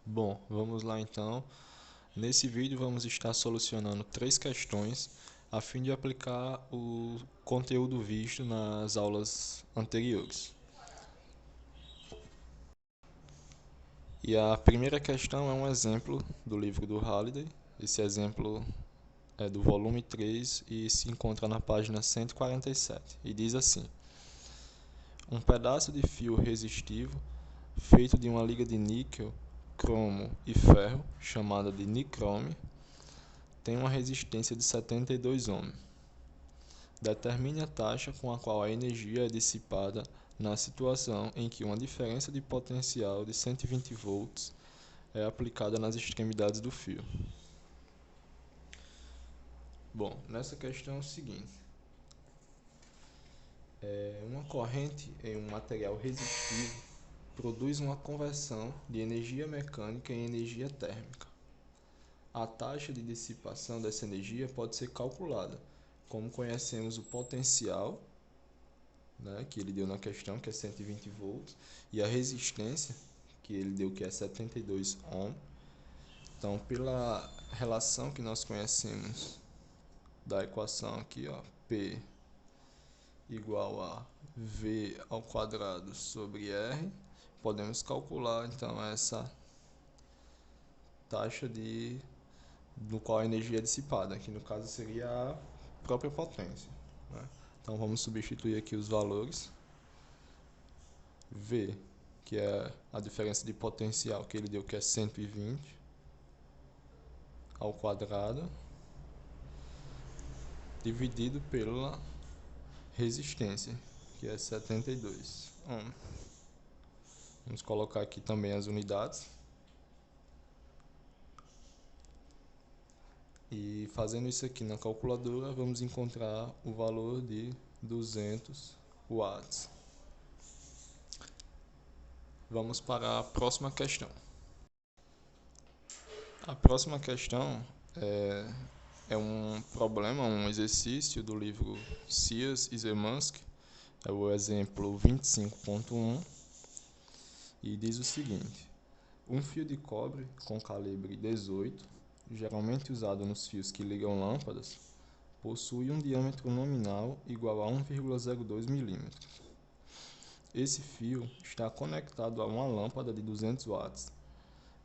Bom, vamos lá então. Nesse vídeo vamos estar solucionando três questões a fim de aplicar o conteúdo visto nas aulas anteriores. E a primeira questão é um exemplo do livro do Halliday. Esse exemplo é do volume 3 e se encontra na página 147. E diz assim: um pedaço de fio resistivo feito de uma liga de níquel, cromo e ferro, chamada de nicrome, tem uma resistência de 72 ohms. Determine a taxa com a qual a energia é dissipada na situação em que uma diferença de potencial de 120 volts é aplicada nas extremidades do fio. Bom, nessa questão é o seguinte: uma corrente em um material resistivo produz uma conversão de energia mecânica em energia térmica. A taxa de dissipação dessa energia pode ser calculada, como conhecemos o potencial, que ele deu na questão, que é 120 volts, e a resistência, que ele deu, que é 72 ohms. Então, pela relação que nós conhecemos da equação aqui, P igual a V ao quadrado sobre R, podemos calcular então essa taxa do qual a energia é dissipada, que no caso seria a própria potência. Então vamos substituir aqui os valores. V, que é a diferença de potencial que ele deu, que é 120 ao quadrado, dividido pela resistência, que é 72 ohms. Vamos colocar aqui também as unidades. E fazendo isso aqui na calculadora, vamos encontrar o valor de 200 watts. Vamos para a próxima questão. A próxima questão é um problema, um exercício do livro Sears e Zemansky, é o exemplo 25.1, e diz o seguinte: um fio de cobre com calibre 18, geralmente usado nos fios que ligam lâmpadas, possui um diâmetro nominal igual a 1,02 mm. Esse fio está conectado a uma lâmpada de 200 watts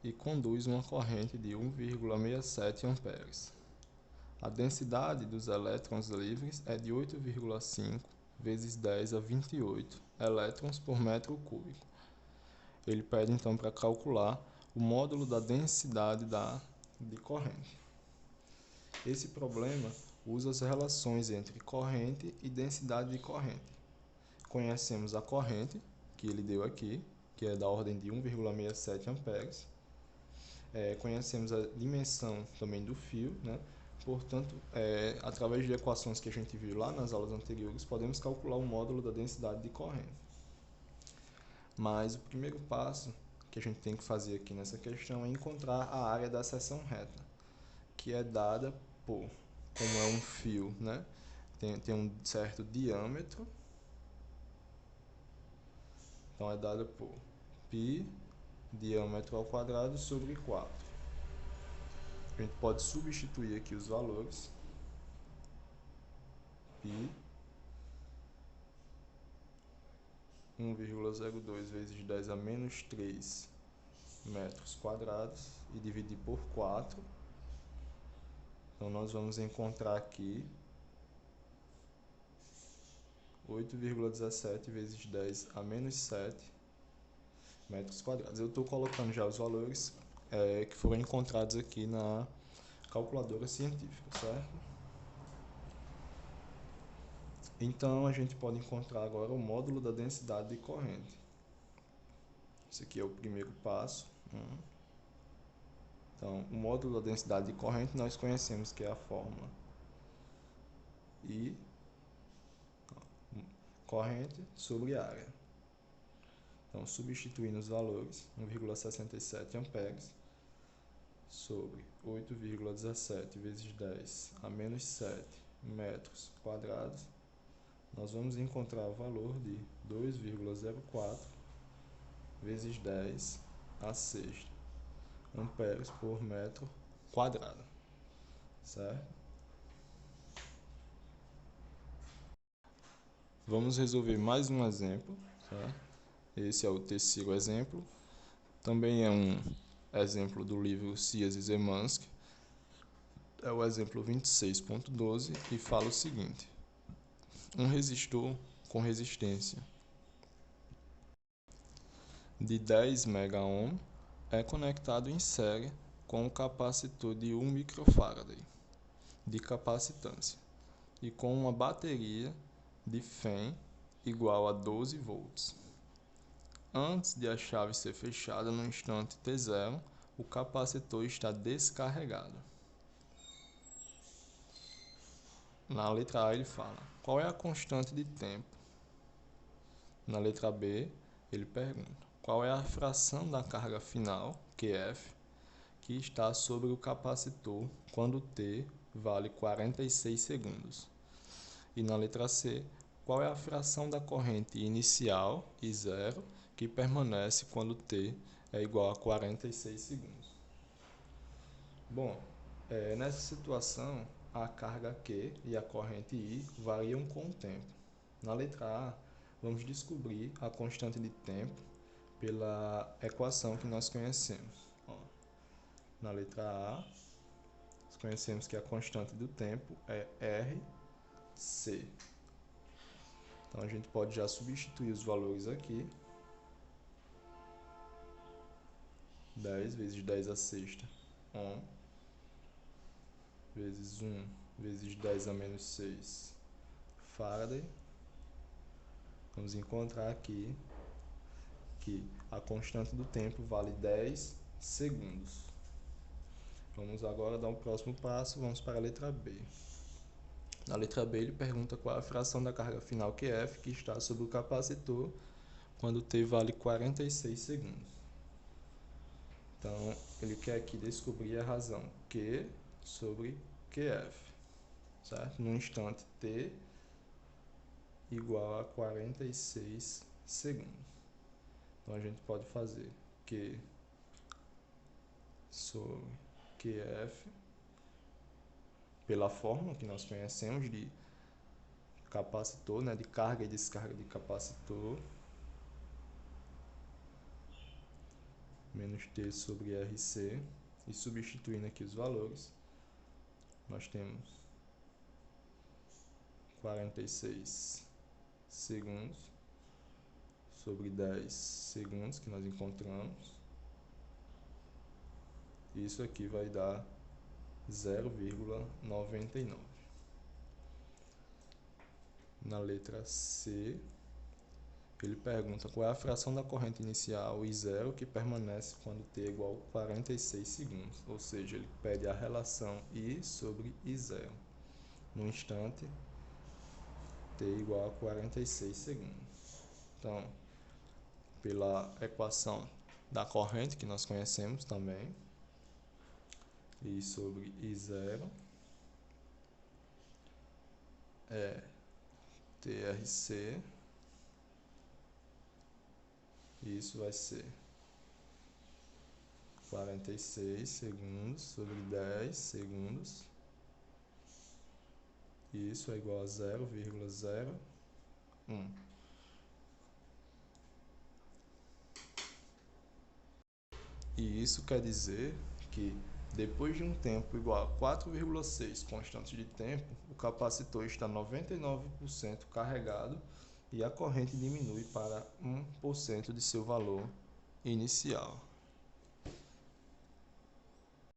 e conduz uma corrente de 1,67 amperes. A densidade dos elétrons livres é de 8,5 vezes 10 a 28 elétrons por metro cúbico. Ele pede então para calcular o módulo da densidade de corrente. Esse problema usa as relações entre corrente e densidade de corrente. Conhecemos a corrente, que ele deu aqui, que é da ordem de 1,67 amperes. Conhecemos a dimensão também do fio, Portanto, através de equações que a gente viu lá nas aulas anteriores, podemos calcular o módulo da densidade de corrente. Mas o primeiro passo que a gente tem que fazer aqui nessa questão é encontrar a área da seção reta, que é dada por, como é um fio, tem um certo diâmetro, então é dada por π, diâmetro ao quadrado, sobre 4. A gente pode substituir aqui os valores. Π 1,02 vezes 10 a menos 3 metros quadrados e dividir por 4. Então, nós vamos encontrar aqui 8,17 vezes 10 a menos 7 metros quadrados. Eu estou colocando já os valores que foram encontrados aqui na calculadora científica, certo? Então, a gente pode encontrar agora o módulo da densidade de corrente. Esse aqui é o primeiro passo. Então, o módulo da densidade de corrente nós conhecemos que é a fórmula I, corrente sobre área. Então, substituindo os valores, 1,67 amperes sobre 8,17 vezes 10 a menos 7 metros quadrados, nós vamos encontrar o valor de 2,04 vezes 10 a sexta. amperes por metro quadrado, certo? Vamos resolver mais um exemplo, certo? Esse é o terceiro exemplo. Também é um exemplo do livro Sias e Zemansky. É o exemplo 26.12 e fala o seguinte: um resistor com resistência de 10 MΩ é conectado em série com um capacitor de 1 microfarad de capacitância e com uma bateria de FEM igual a 12 volts. Antes de a chave ser fechada no instante T0, o capacitor está descarregado. Na letra A ele fala: qual é a constante de tempo? Na letra B ele pergunta: qual é a fração da carga final, QF, que está sobre o capacitor quando T vale 46 segundos? E na letra C, qual é a fração da corrente inicial, I0, que permanece quando T é igual a 46 segundos? Bom, nessa situação, a carga Q e a corrente I variam com o tempo. Na letra A, vamos descobrir a constante de tempo pela equação que nós conhecemos. Na letra A, nós conhecemos que a constante do tempo é RC. Então, a gente pode já substituir os valores aqui. 10 vezes 10 à sexta, 1, vezes 1 vezes 10 a menos 6, Faraday. Vamos encontrar aqui que a constante do tempo vale 10 segundos. Vamos agora dar um próximo passo, vamos para a letra B. Na letra B ele pergunta qual a fração da carga final QF que está sobre o capacitor quando T vale 46 segundos. Então, ele quer aqui descobrir a razão Q sobre QF, certo? No instante T igual a 46 segundos. Então, a gente pode fazer Q sobre QF pela fórmula que nós conhecemos de capacitor, né, de carga e descarga de capacitor, menos T sobre RC, e substituindo aqui os valores, nós temos 46 segundos sobre 10 segundos que nós encontramos. Isso aqui vai dar 0,99. Na letra C, ele pergunta qual é a fração da corrente inicial I0 que permanece quando T é igual a 46 segundos. Ou seja, ele pede a relação I sobre I0 no instante T igual a 46 segundos. Então, pela equação da corrente que nós conhecemos também, I sobre I0 é TRC, e isso vai ser 46 segundos sobre 10 segundos, e isso é igual a 0,01. E isso quer dizer que depois de um tempo igual a 4,6 constantes de tempo, o capacitor está 99% carregado e a corrente diminui para 1% de seu valor inicial.